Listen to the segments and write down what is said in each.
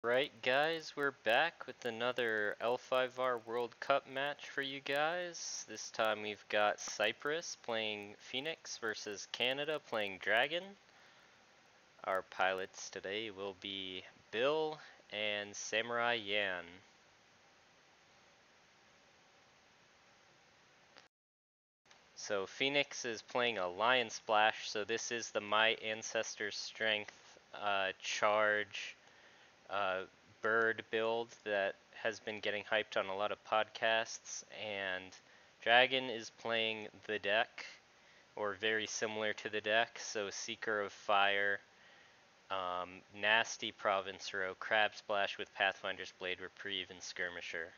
Right, guys, we're back with another L5R World Cup match for you guys. This time we've got Cyprus playing Phoenix versus Canada playing Dragon. Our pilots today will be Bill and Samurai Yan. So Phoenix is playing a Lion Splash, so this is the My Ancestors Strength charge uh, bird build that has been getting hyped on a lot of podcasts, and Dragon is playing the deck, or very similar to the deck, so Seeker of Fire, Nasty Province Row, Crab Splash with Pathfinder's Blade, Reprieve, and Skirmisher.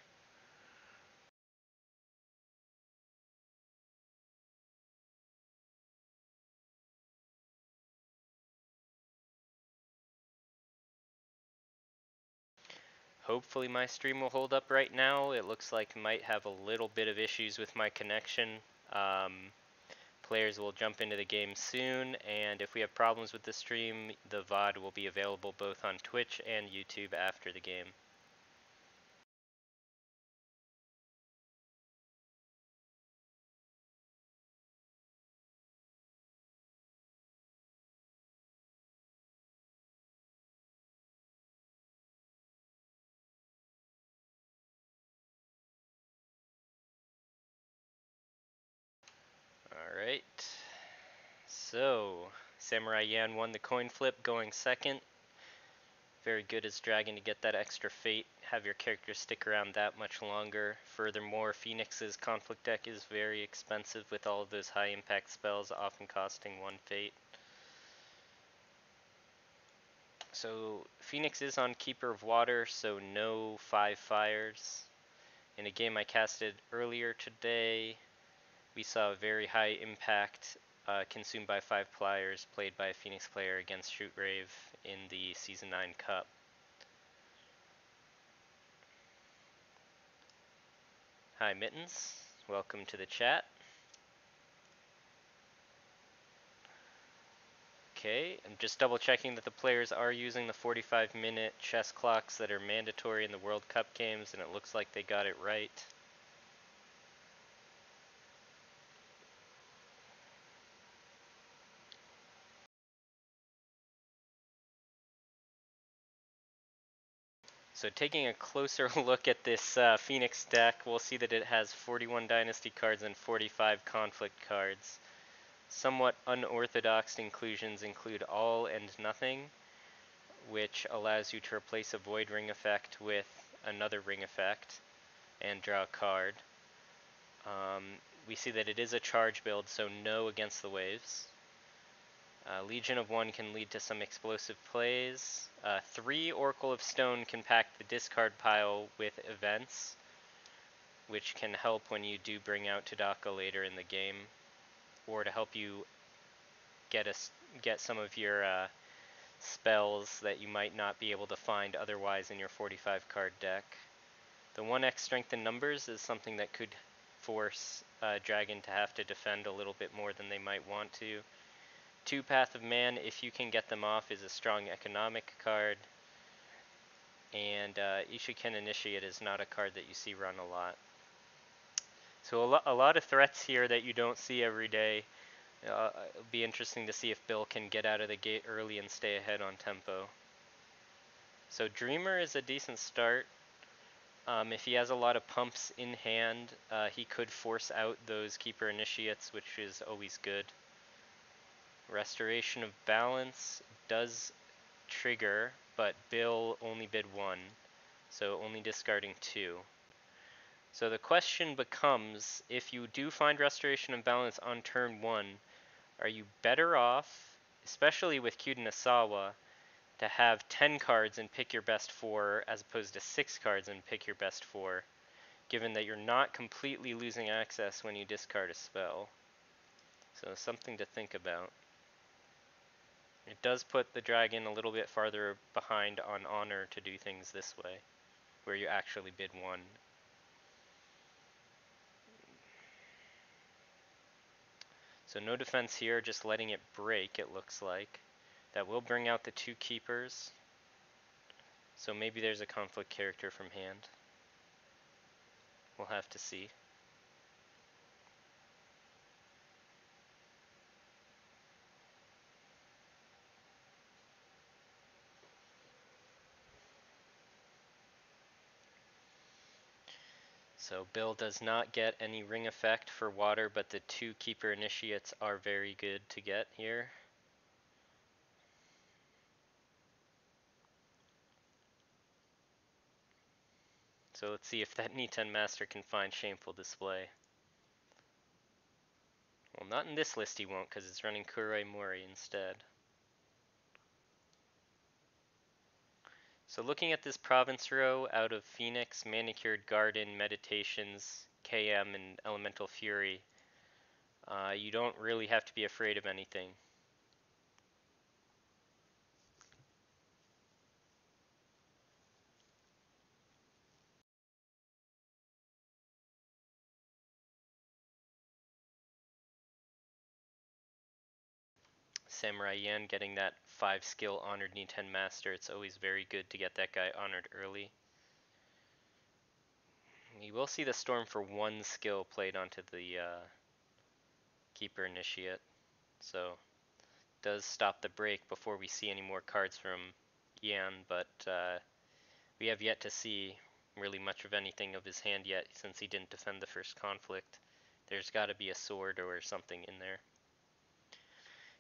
Hopefully my stream will hold up right now. It looks like I might have a little bit of issues with my connection. Players will jump into the game soon, and if we have problems with the stream, the VOD will be available both on Twitch and YouTube after the game. Alright, so Samurai Yan won the coin flip, going second. Very good as Dragon to get that extra fate, have your character stick around that much longer. Furthermore, Phoenix's conflict deck is very expensive with all of those high impact spells often costing one fate. So Phoenix is on Keeper of Water, so no 5 fires. In a game I casted earlier today, we saw a very high impact consumed by 5 pliers played by a Phoenix player against Shoot Rave in the Season 9 Cup. Hi Mittens, welcome to the chat. Okay, I'm just double checking that the players are using the 45-minute chess clocks that are mandatory in the World Cup games, and it looks like they got it right. So taking a closer look at this Phoenix deck, we'll see that it has 41 Dynasty cards and 45 Conflict cards. Somewhat unorthodox inclusions include All and Nothing, which allows you to replace a Void Ring effect with another Ring effect and draw a card. We see that it is a charge build, so no against the waves. Legion of One can lead to some explosive plays. 3 Oracle of Stone can pack the discard pile with events, which can help when you do bring out Tadaka later in the game, or to help you get some of your spells that you might not be able to find otherwise in your 45 card deck. The 1x strength in numbers is something that could force Dragon to have to defend a little bit more than they might want to. 2 Path of Man, if you can get them off, is a strong economic card. And Ishiken Initiate is not a card that you see run a lot. So a lot of threats here that you don't see every day. It'll be interesting to see if Bill can get out of the gate early and stay ahead on tempo. So Dreamer is a decent start. If he has a lot of pumps in hand, he could force out those Keeper Initiates, which is always good. Restoration of Balance does trigger, but Bill only bid 1, so only discarding 2. So the question becomes, if you do find Restoration of Balance on turn 1, are you better off, especially with Kyuden Asawa, to have 10 cards and pick your best 4 as opposed to 6 cards and pick your best 4, given that you're not completely losing access when you discard a spell? So something to think about. It does put the Dragon a little bit farther behind on Honor to do things this way, where you actually bid 1. So no defense here, just letting it break, it looks like. That will bring out the 2 keepers. So maybe there's a conflict character from hand. We'll have to see. So Bill does not get any ring effect for water, but the 2 keeper initiates are very good to get here. So let's see if that Niten Master can find Shameful Display. Well, not in this list he won't, because it's running Kuroi Mori instead. So looking at this province row out of Phoenix, Manicured Garden, Meditations, KM, and Elemental Fury, you don't really have to be afraid of anything. Samurai Yan getting that 5 skill honored Niten Master, it's always very good to get that guy honored early. You will see the Storm for 1 skill played onto the Keeper Initiate, so does stop the break before we see any more cards from Yan, but we have yet to see really much of anything of his hand yet since he didn't defend the first conflict. There's got to be a sword or something in there.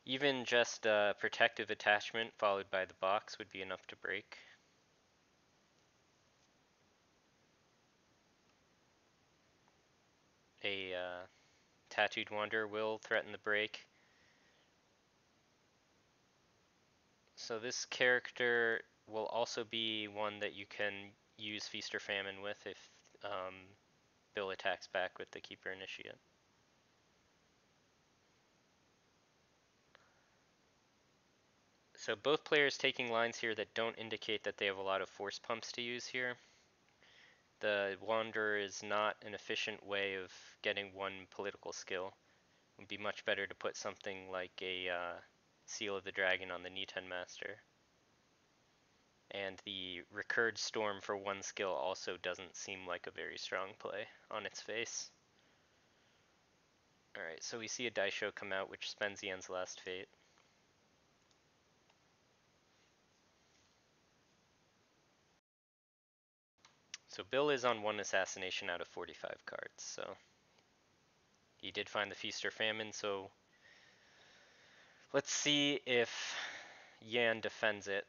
Even just a protective attachment followed by the box would be enough to break. A Tattooed Wanderer will threaten the break. So this character will also be one that you can use Feast or Famine with if Bill attacks back with the Keeper Initiate. So both players taking lines here that don't indicate that they have a lot of force pumps to use here. The Wanderer is not an efficient way of getting 1 political skill. It would be much better to put something like a Seal of the Dragon on the Niten Master. And the Recurred Storm for 1 skill also doesn't seem like a very strong play on its face. Alright, so we see a Daisho come out which spends Yan's Last Fate. So Bill is on 1 assassination out of 45 cards, so he did find the Feast or Famine, so let's see if Yan defends it.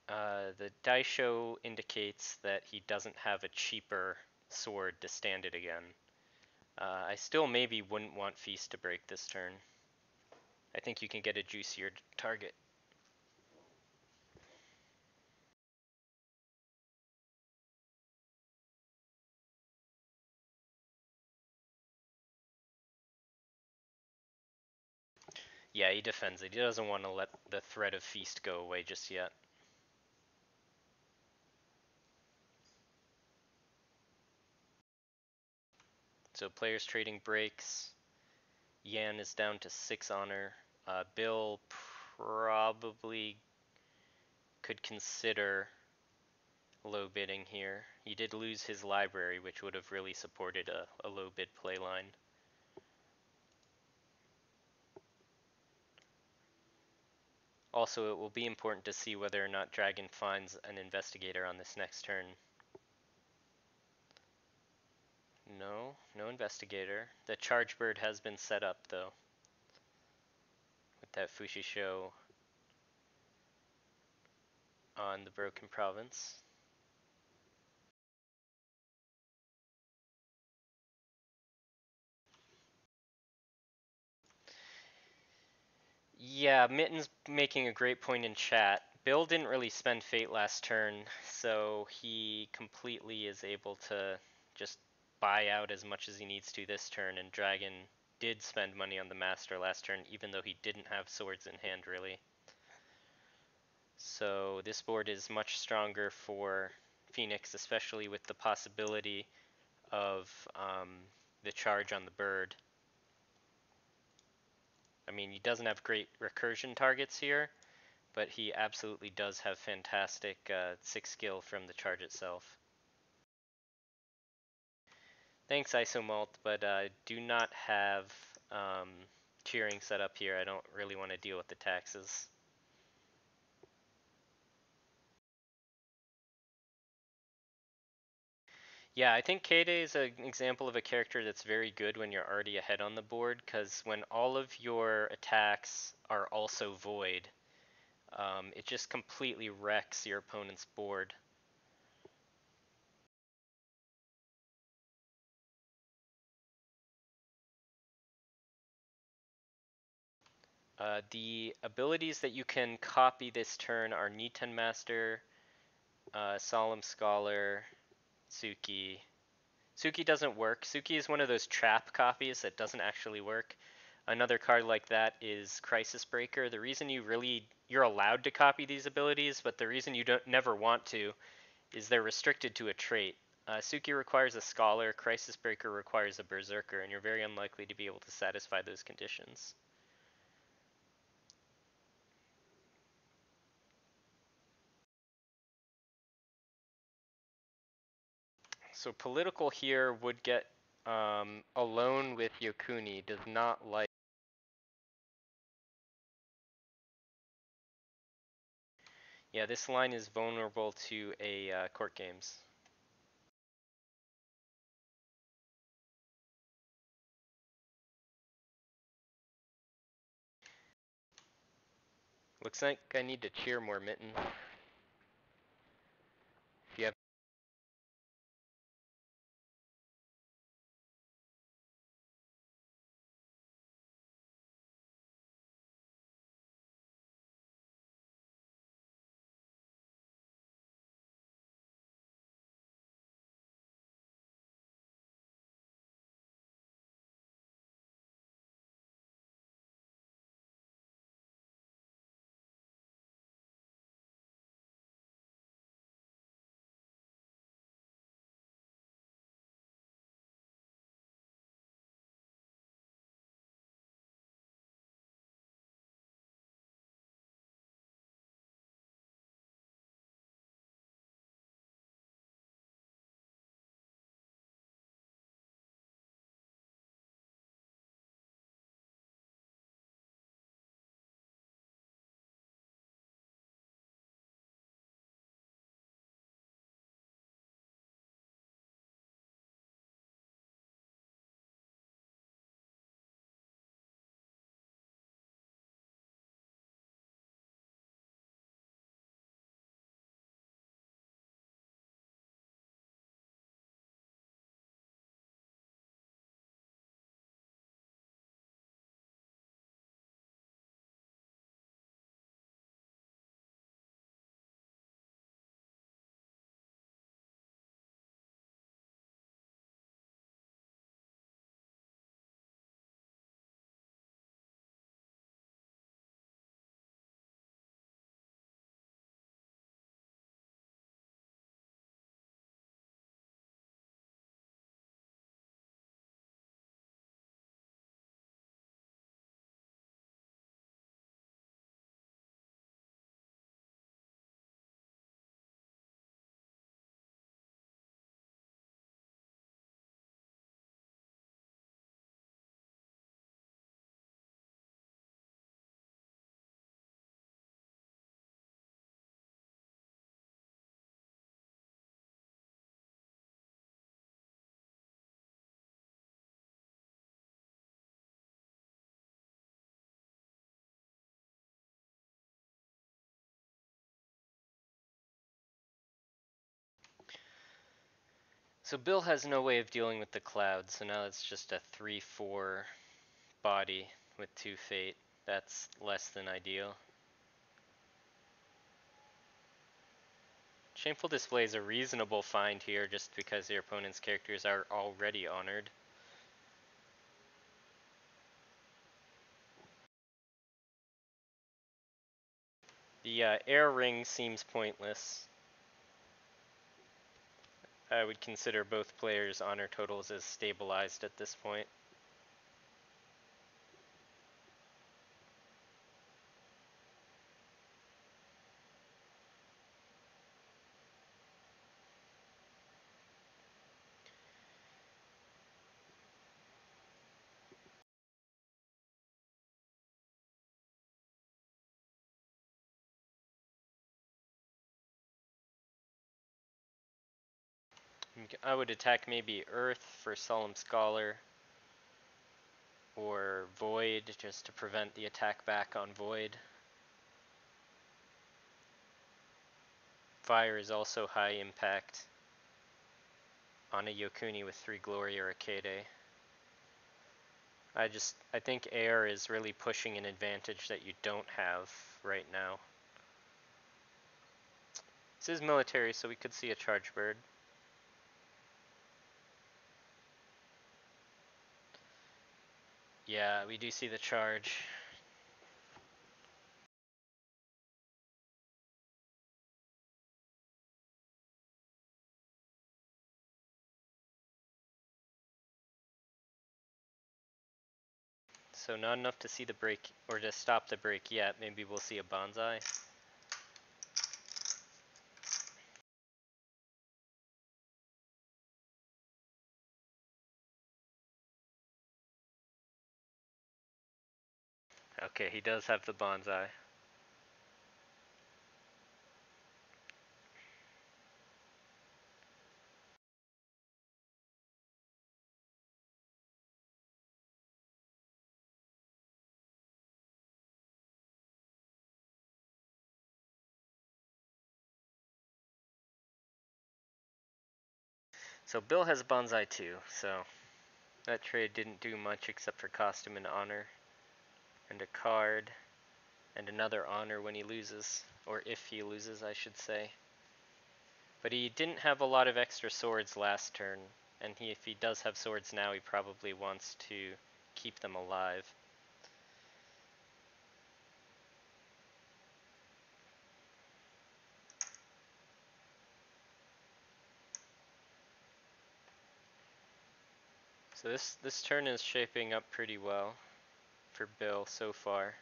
The Daisho indicates that he doesn't have a cheaper sword to stand it again. I still maybe wouldn't want Feast to break this turn. I think you can get a juicier target. Yeah, he defends it. He doesn't want to let the threat of Feast go away just yet. So players trading breaks. Yan is down to 6 honor. Bill probably could consider low bidding here. He did lose his library, which would have really supported a low bid play line. Also, it will be important to see whether or not Dragon finds an investigator on this next turn. No, no investigator. The charge bird has been set up though, with that Fushisho on the Broken Province. Yeah, Mitten's making a great point in chat. Bill didn't really spend Fate last turn, so he completely is able to just buy out as much as he needs to this turn, and Dragon did spend money on the Master last turn, even though he didn't have swords in hand, really. So this board is much stronger for Phoenix, especially with the possibility of the charge on the bird. I mean, he doesn't have great recursion targets here, but he absolutely does have fantastic 6 skill from the charge itself. Thanks, Isomalt, but I do not have cheering set up here. I don't really want to deal with the taxes. Yeah, I think Kade is an example of a character that's very good when you're already ahead on the board, because when all of your attacks are also void, it just completely wrecks your opponent's board. The abilities that you can copy this turn are Nitan Master, Solemn Scholar, Suki. Suki doesn't work. Suki is one of those trap copies that doesn't actually work. Another card like that is Crisis Breaker. The reason you're allowed to copy these abilities, but the reason you don't never want to is they're restricted to a trait. Suki requires a Scholar, Crisis Breaker requires a Berserker, and you're very unlikely to be able to satisfy those conditions. So political here would get alone with Yokuni, does not like. Yeah, this line is vulnerable to a court games. Looks like I need to cheer more, Mitten. If you have So Bill has no way of dealing with the clouds, so now it's just a 3/4 body with 2 fate. That's less than ideal. Shameful Display is a reasonable find here just because your opponent's characters are already honored. The air ring seems pointless. I would consider both players' honor totals as stabilized at this point. I would attack maybe Earth for Solemn Scholar, or Void just to prevent the attack back on Void. Fire is also high impact on a Yokuni with 3 Glory or a Kade. I think air is really pushing an advantage that you don't have right now. This is military, so we could see a charge bird. Yeah, we do see the charge. So not enough to see the break, or to stop the break yet. Maybe we'll see a bonsai. Okay, he does have the bonsai. So Bill has bonsai too, so that trade didn't do much except for cost him an honor, and a card, and another honor when he loses, or if he loses, I should say. But he didn't have a lot of extra swords last turn, and if he does have swords now, he probably wants to keep them alive. So this turn is shaping up pretty well for Bill so far.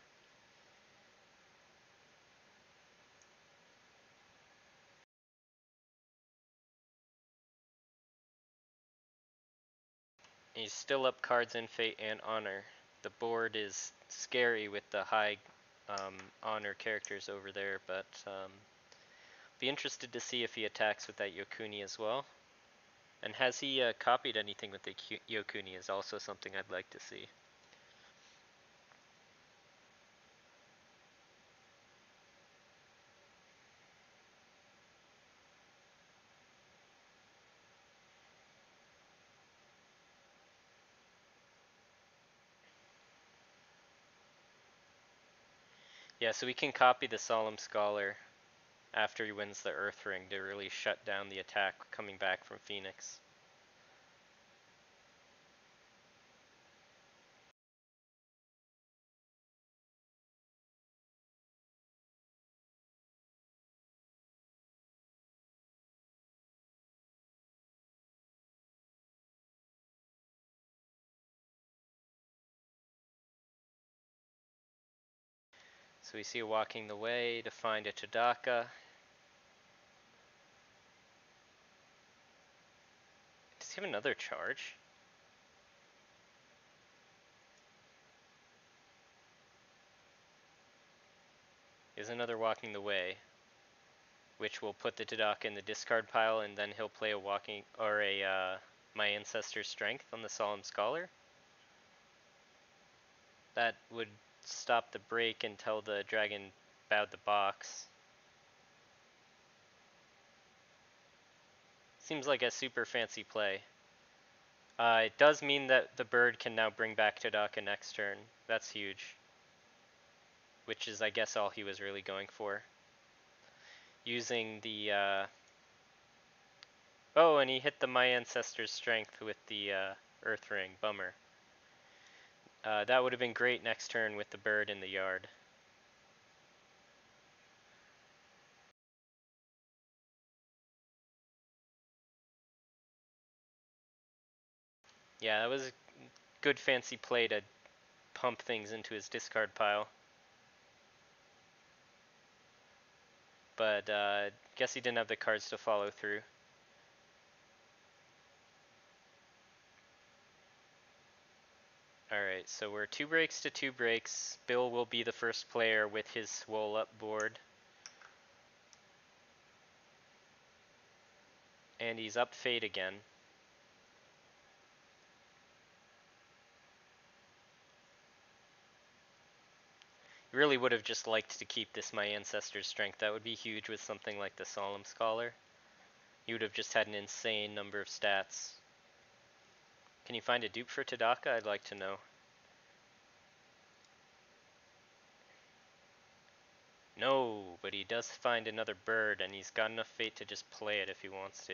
He's still up cards in Fate and Honor. The board is scary with the high honor characters over there, but be interested to see if he attacks with that Yokuni as well. And has he copied anything with the Yokuni is also something I'd like to see. Yeah, so we can copy the Solemn Scholar after he wins the Earth Ring to really shut down the attack coming back from Phoenix. So we see a Walking the Way to find a Tadaka. Does he have another charge? He has another Walking the Way, which will put the Tadaka in the discard pile, and then he'll play a Walking or a My Ancestor's Strength on the Solemn Scholar. That would stop the break until the dragon bowed the box. Seems like a super fancy play. It does mean that the bird can now bring back Tadaka next turn. That's huge. Which is, I guess, all he was really going for. Using the, oh, and he hit the My Ancestor's Strength with the Earth Ring. Bummer. That would have been great next turn with the bird in the yard. Yeah, that was a good fancy play to pump things into his discard pile. But guess he didn't have the cards to follow through. Alright, so we're 2 breaks to 2 breaks. Bill will be the first player with his swole up board. And he's up fate again. Really would have just liked to keep this my ancestor's strength. That would be huge with something like the Solemn Scholar. He would have just had an insane number of stats. Can you find a dupe for Tadaka? I'd like to know. No, but he does find another bird, and he's got enough fate to just play it if he wants to.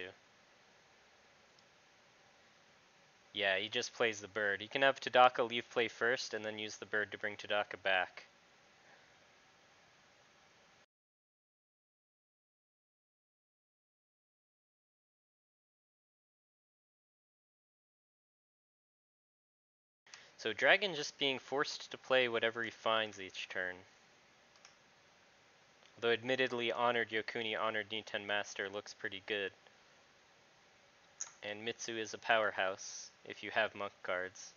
Yeah, he just plays the bird. He can have Tadaka leave play first, and then use the bird to bring Tadaka back. So Dragon just being forced to play whatever he finds each turn. Although admittedly Honored Yokuni, Honored Niten Master looks pretty good. And Mitsu is a powerhouse, if you have monk cards.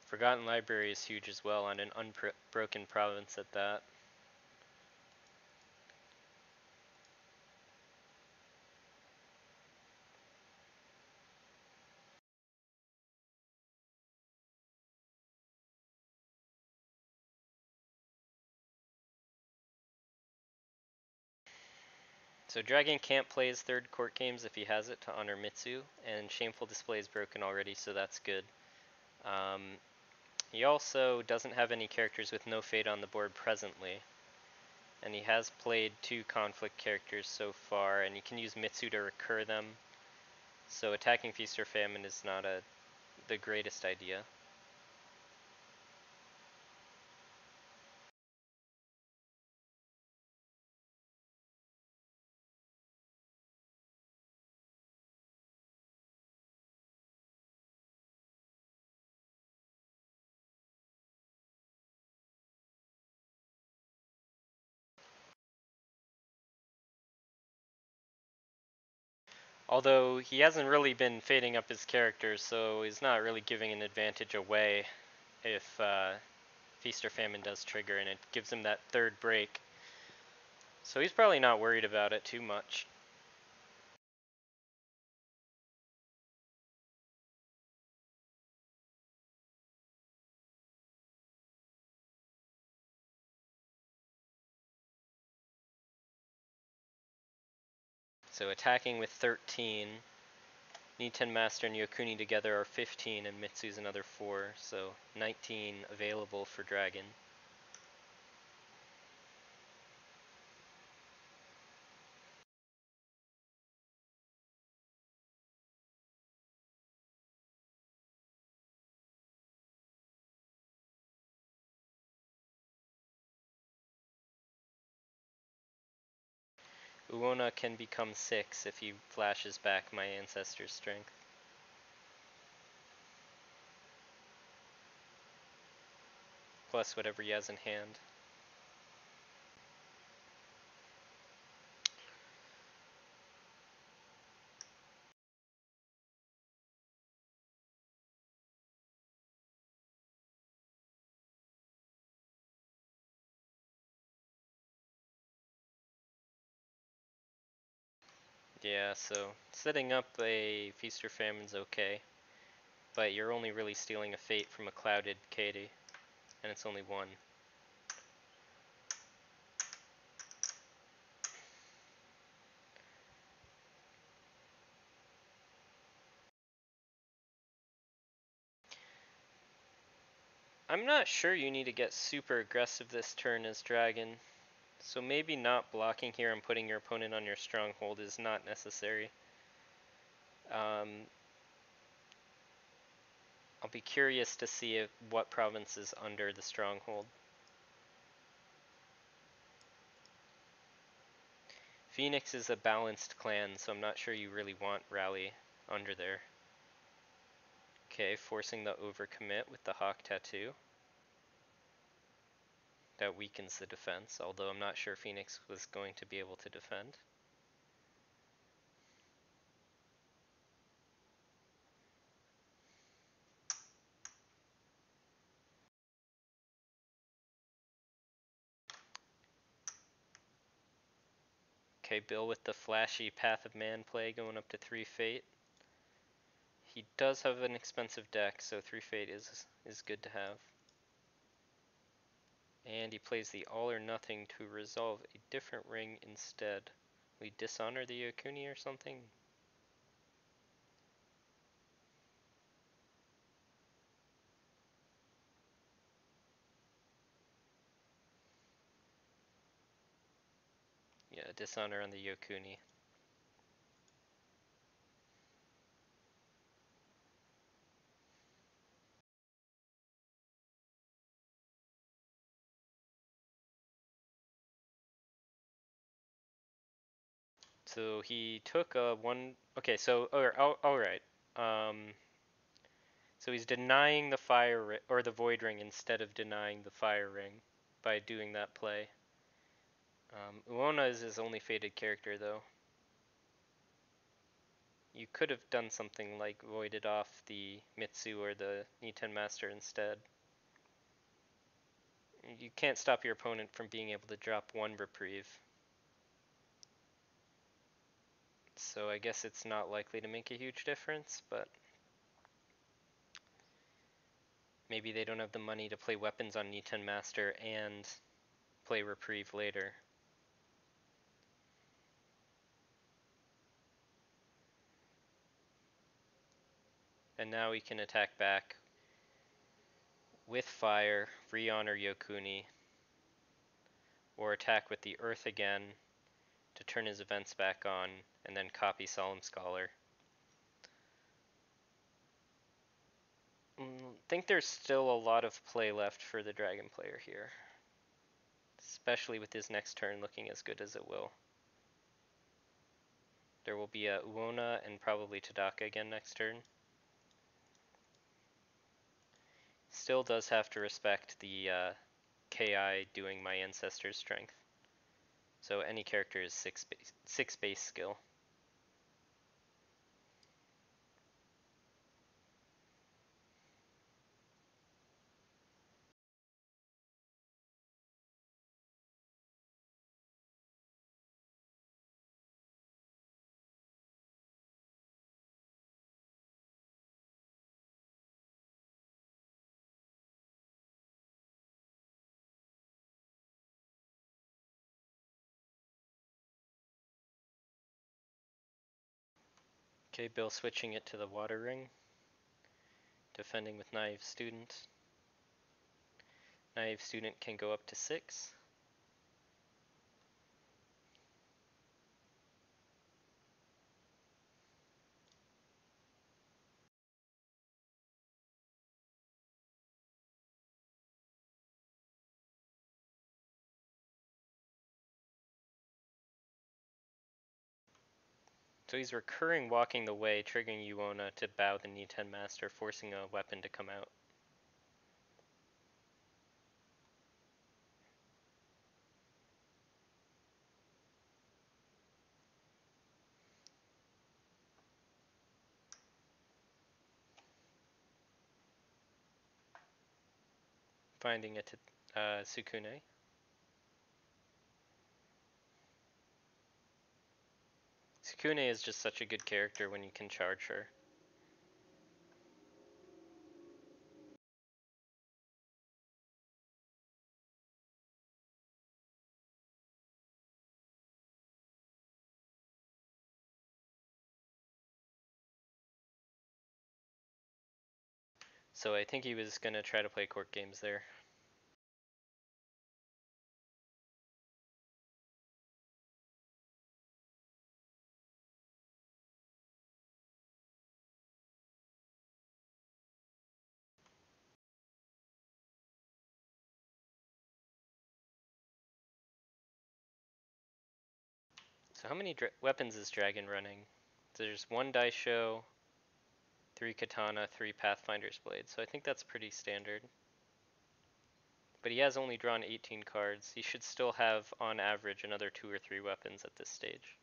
Forgotten Library is huge as well on an unbroken province at that. So Dragon can't play his third court games if he has it to honor Mitsu, and Shameful Display is broken already, so that's good. He also doesn't have any characters with no fate on the board presently, and he has played 2 conflict characters so far, and he can use Mitsu to recur them, so attacking Feast or Famine is not the greatest idea. Although he hasn't really been fading up his characters, so he's not really giving an advantage away if Feast or Famine does trigger, and it gives him that third break. So he's probably not worried about it too much. So attacking with 13, Niten Master and Yokuni together are 15, and Mitsu's another 4, so 19 available for Dragon. Uona can become 6 if he flashes back my ancestor's strength. Plus whatever he has in hand. Yeah, so setting up a Feast or Famine's okay, but you're only really stealing a fate from a clouded Katie, and it's only 1. I'm not sure you need to get super aggressive this turn as Dragon, so maybe not blocking here and putting your opponent on your stronghold is not necessary. I'll be curious to see what province is under the stronghold. Phoenix is a balanced clan, so I'm not sure you really want Rally under there. Okay, forcing the overcommit with the Hawk Tattoo. That weakens the defense, although I'm not sure Phoenix was going to be able to defend. Okay, Bill with the flashy Path of Man play going up to 3 Fate. He does have an expensive deck, so 3 Fate is good to have. And he plays the All or Nothing to resolve a different ring instead. We dishonor the Yokuni or something? Yeah, dishonor on the Yokuni. So he took a one. Okay, so all right. So he's denying the fire or the void ring instead of denying the fire ring by doing that play. Uona is his only fated character though. You could have done something like voided off the Mitsu or the Niten Master instead. You can't stop your opponent from being able to drop one reprieve. So I guess it's not likely to make a huge difference, but maybe they don't have the money to play weapons on Niten Master and play reprieve later. And now we can attack back with fire, re-honor Yokuni, or attack with the earth again to turn his events back on, and then copy Solemn Scholar. I think there's still a lot of play left for the dragon player here, especially with his next turn looking as good as it will. There will be a Uona and probably Tadaka again next turn. Still does have to respect the KI doing my ancestor's strength. So any character is 6 base skill. Okay, Bill switching it to the water ring. Defending with Naive Student. Naive Student can go up to 6. So he's recurring Walking the Way, triggering Uona to bow the Niten Master, forcing a weapon to come out. Finding it to Sukune. Sukune is just such a good character when you can charge her. So I think he was going to try to play court games there. So how many weapons is Dragon running? There's 1 Daisho, 3 Katana, 3 Pathfinder's Blade, so I think that's pretty standard. But he has only drawn 18 cards. He should still have, on average, another 2 or 3 weapons at this stage.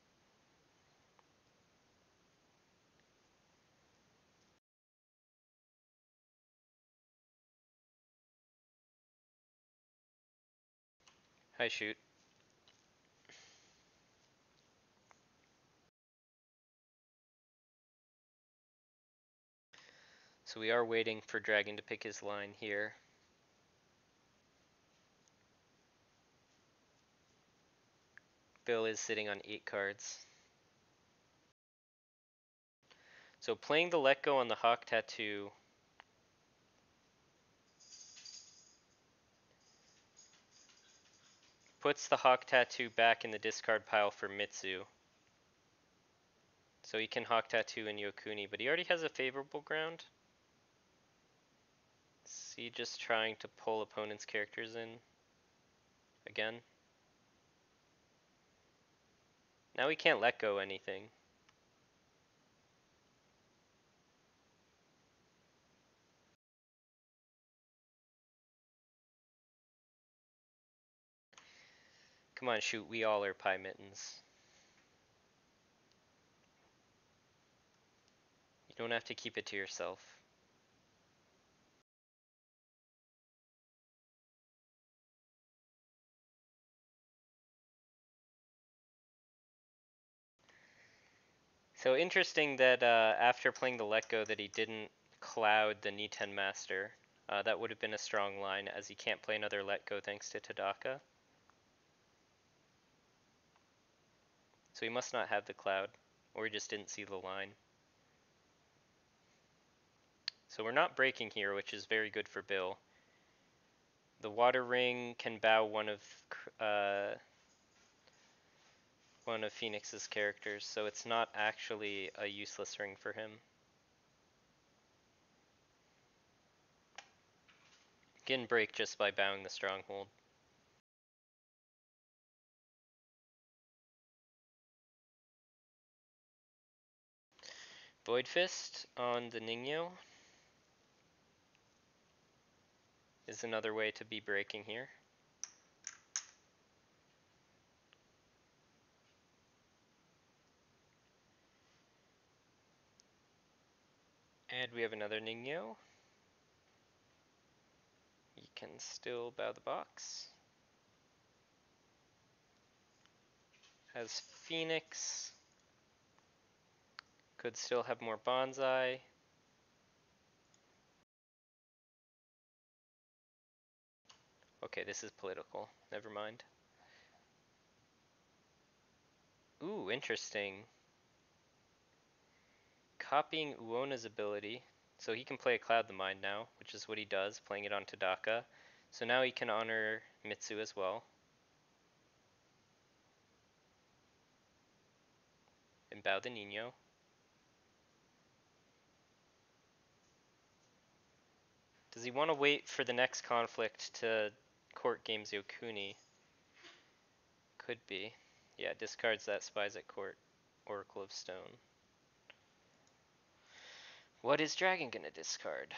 Hi, shoot. So we are waiting for Dragon to pick his line here. Bill is sitting on 8 cards. So playing the Let Go on the Hawk Tattoo puts the Hawk Tattoo back in the discard pile for Mitsu. So he can Hawk Tattoo and Yokuni, but he already has a favorable ground. Is he just trying to pull opponent's characters in again? Now he can't let go anything. Come on, shoot, we all are Pie Mittens. You don't have to keep it to yourself. So interesting that after playing the Let Go that he didn't cloud the Niten Master. That would have been a strong line, as he can't play another Let Go thanks to Tadaka. So he must not have the cloud, or he just didn't see the line. So we're not breaking here, which is very good for Bill. The Water Ring can bow one of Phoenix's characters, so it's not actually a useless ring for him. Can break just by bowing the Stronghold. Void Fist on the Ningyo is another way to be breaking here. And we have another Ningyo. He can still bow the box. Has Phoenix. Could still have more Bonsai. Okay, this is political. Never mind. Ooh, interesting. Copying Uona's ability. So he can play a Cloud the Mind now, which is what he does, playing it on Tadaka. So now he can honor Mitsu as well. And bow the Nino. Does he want to wait for the next conflict to court games Yokuni? Could be. Yeah, discards that Spies at Court. Oracle of Stone. What is Dragon gonna discard?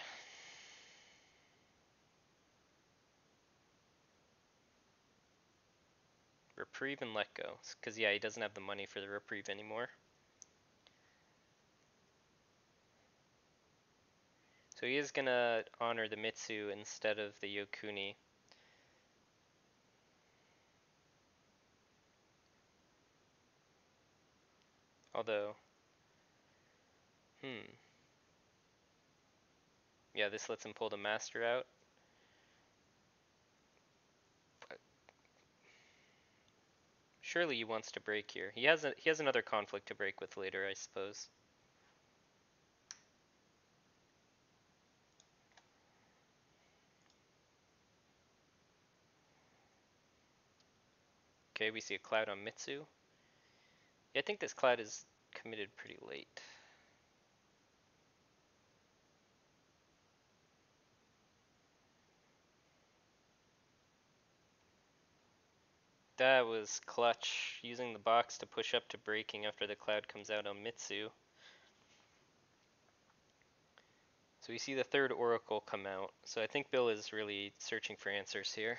Reprieve and Let Go. Because, yeah, he doesn't have the money for the Reprieve anymore. So he is gonna honor the Mitsu instead of the Yokuni. Although, yeah, this lets him pull the Master out. Surely he wants to break here. He has another conflict to break with later, I suppose. Okay, we see a Cloud on Mitsu. Yeah, I think this Cloud is committed pretty late. That was clutch, using the box to push up to braking after the cloud comes out on Mitsu. So we see the third oracle come out. So I think Bill is really searching for answers here.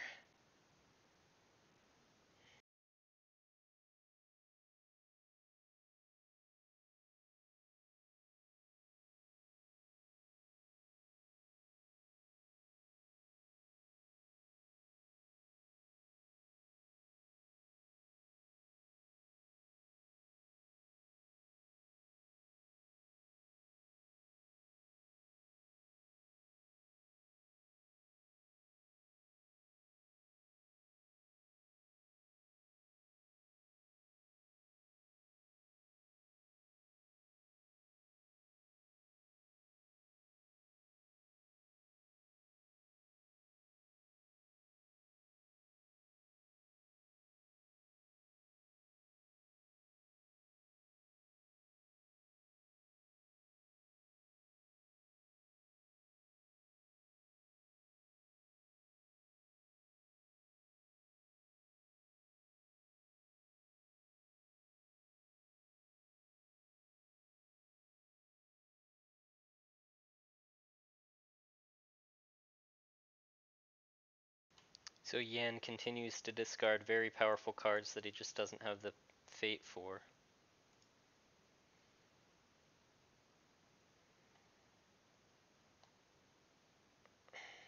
So Yan continues to discard very powerful cards that he just doesn't have the fate for.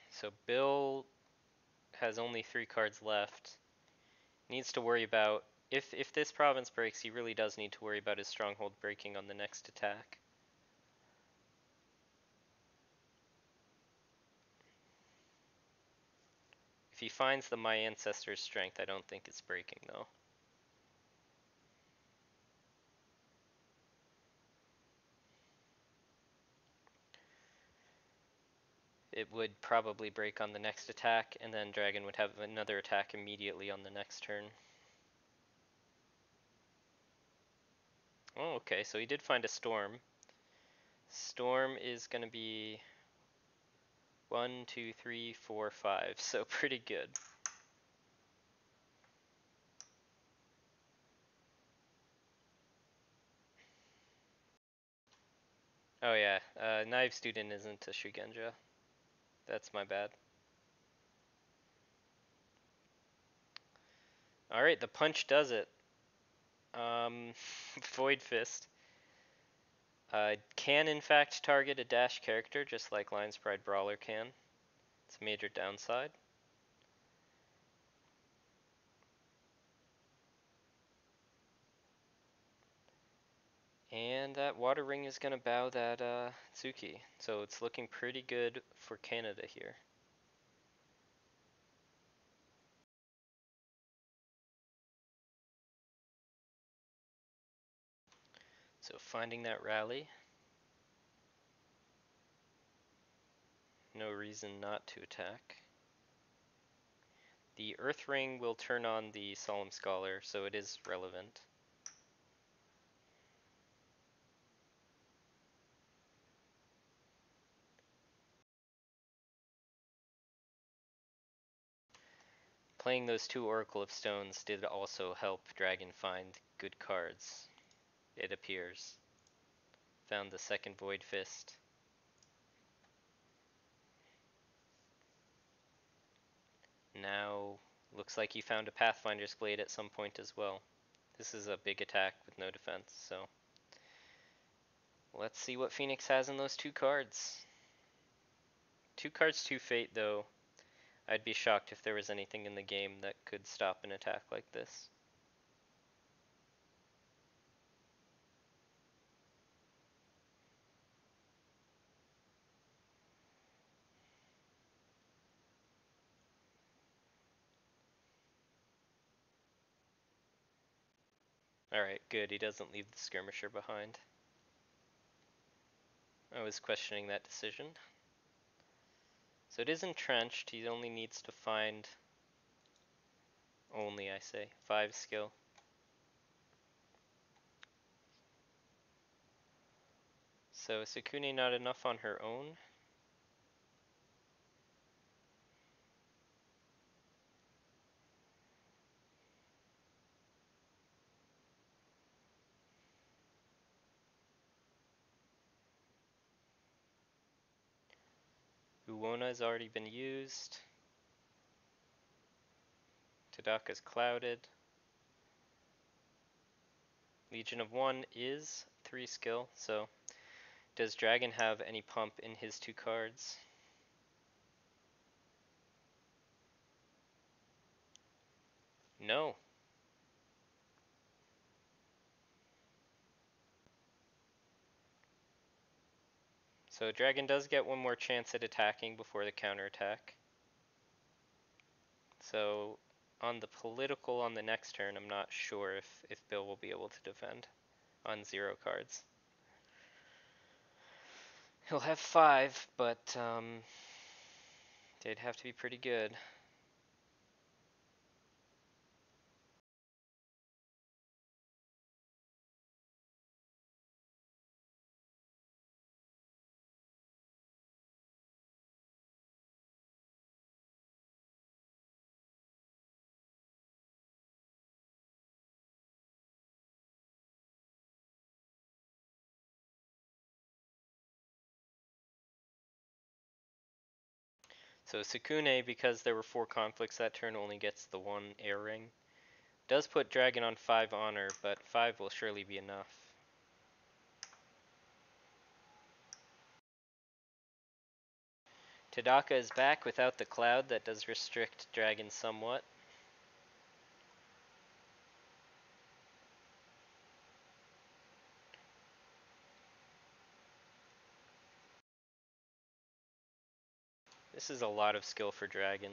So Bill has only 3 cards left. Needs to worry about, if this province breaks, he really does need to worry about his stronghold breaking on the next attack. If he finds the My Ancestor's Strength, I don't think it's breaking though. It would probably break on the next attack, and then Dragon would have another attack immediately on the next turn. Oh, okay, so he did find a Storm. Storm is going to be 1, 2, 3, 4, 5, so pretty good. Oh yeah, Knife Student isn't a Shugenja. That's my bad. Alright, the punch does it. Void Fist. Can in fact target a dash character, just like Lion's Pride Brawler can. It's a major downside. And that Water Ring is going to bow that Tsuki. So it's looking pretty good for Canada here. So finding that rally. No reason not to attack. The Earth Ring will turn on the Solemn Scholar, so it is relevant. Playing those 2 Oracle of Stones did also help Dragon find good cards, it appears. Found the second Void Fist. Now, looks like he found a Pathfinder's Blade at some point as well. This is a big attack with no defense, so let's see what Phoenix has in those 2 cards. 2 cards, 2 fate though. I'd be shocked if there was anything in the game that could stop an attack like this. Alright, good, he doesn't leave the skirmisher behind. I was questioning that decision. So it is entrenched, he only needs to find, only I say, 5 skill. So Sukune not enough on her own. Uona has already been used. Tadaka's clouded. Legion of 1 is 3 skill, so does Dragon have any pump in his 2 cards? No. So Dragon does get one more chance at attacking before the counterattack. So on the political on the next turn, I'm not sure if Bill will be able to defend on 0 cards. He'll have 5, but they'd have to be pretty good. So Sukune, because there were 4 conflicts that turn, only gets the 1 air ring. Does put Dragon on 5 honor, but 5 will surely be enough. Tadaka is back without the cloud. That does restrict Dragon somewhat. This is a lot of skill for Dragon.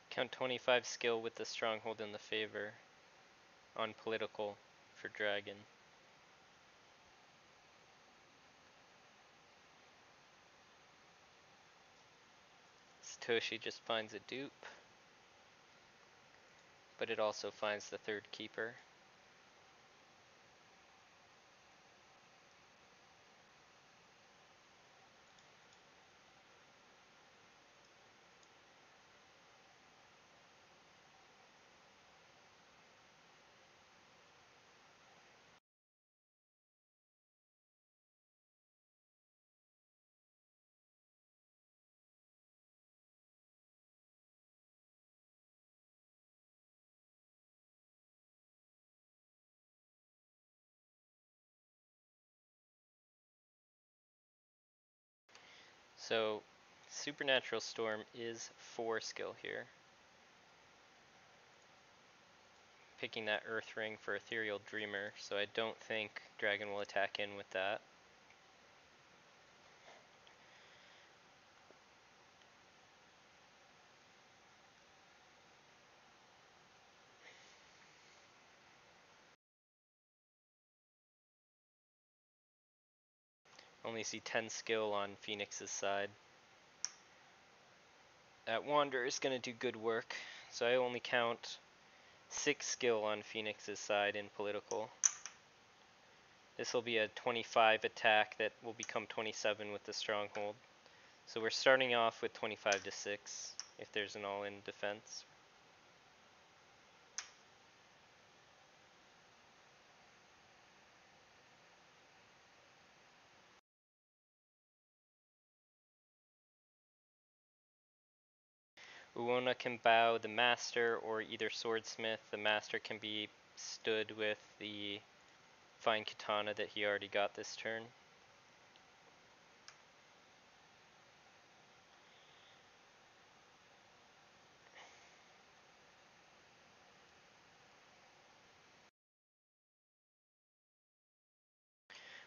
Count 25 skill with the stronghold in the favor on political for Dragon. Satoshi just finds a dupe, but it also finds the 3rd keeper. So Supernatural Storm is 4 skill here. Picking that Earth Ring for Ethereal Dreamer, so I don't think Dragon will attack in with that. Only see 10 skill on Phoenix's side. That Wanderer is going to do good work, so I only count 6 skill on Phoenix's side in political. This will be a 25 attack that will become 27 with the stronghold. So we're starting off with 25 to 6 if there's an all-in defense. Uona can bow the master or either swordsmith. The master can be stood with the fine katana that he already got this turn.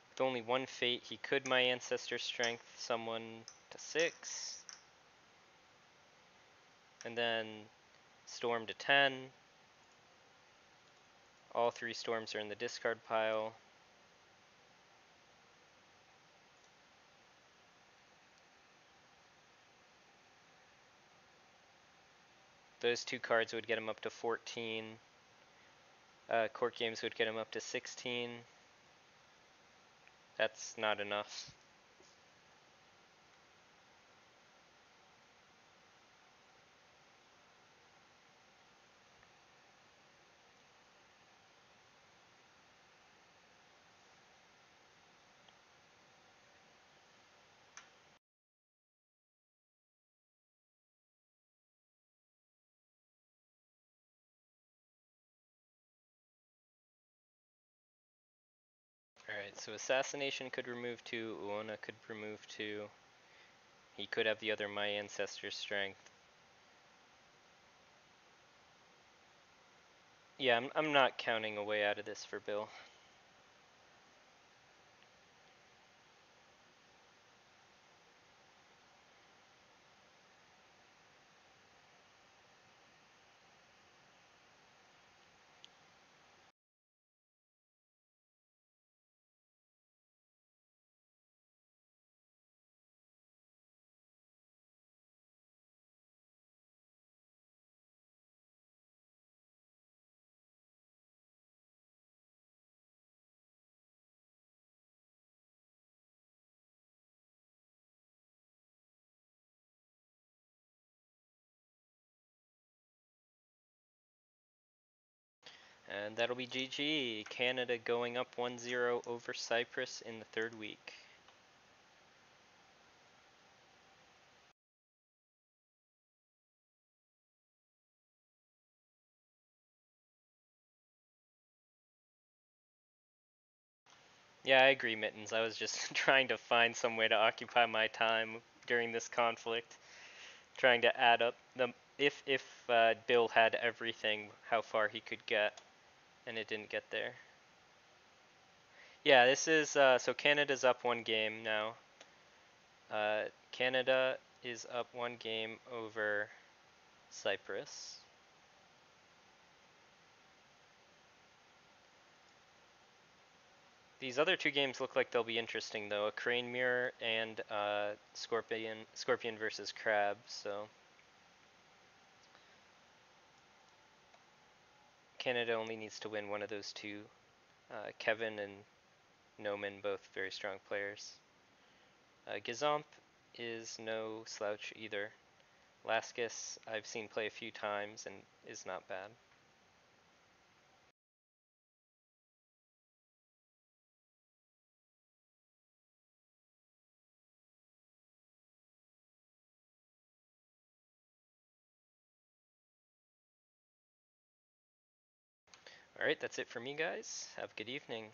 With only one fate, he could my ancestor strength someone to 6. And then storm to 10. All 3 storms are in the discard pile. Those 2 cards would get him up to 14. Court games would get him up to 16. That's not enough. Alright, so Assassination could remove 2, Uona could remove 2. He could have the other My Ancestor's Strength. Yeah, I'm not counting a way out of this for Bill. And that'll be GG. Canada going up 1-0 over Cyprus in the 3rd week. Yeah, I agree, Mittens. I was just trying to find some way to occupy my time during this conflict. Trying to add up the if Bill had everything, how far he could get, and it didn't get there. Yeah, this is so Canada's up 1 game now. Canada is up 1 game over Cyprus. These other 2 games look like they'll be interesting though. A Crane Mirror and Scorpion versus Crab. So Canada only needs to win one of those 2. Kevin and Noman, both very strong players. Gazomp is no slouch either. Laskus I've seen play a few times and is not bad. Alright, that's it for me guys. Have a good evening.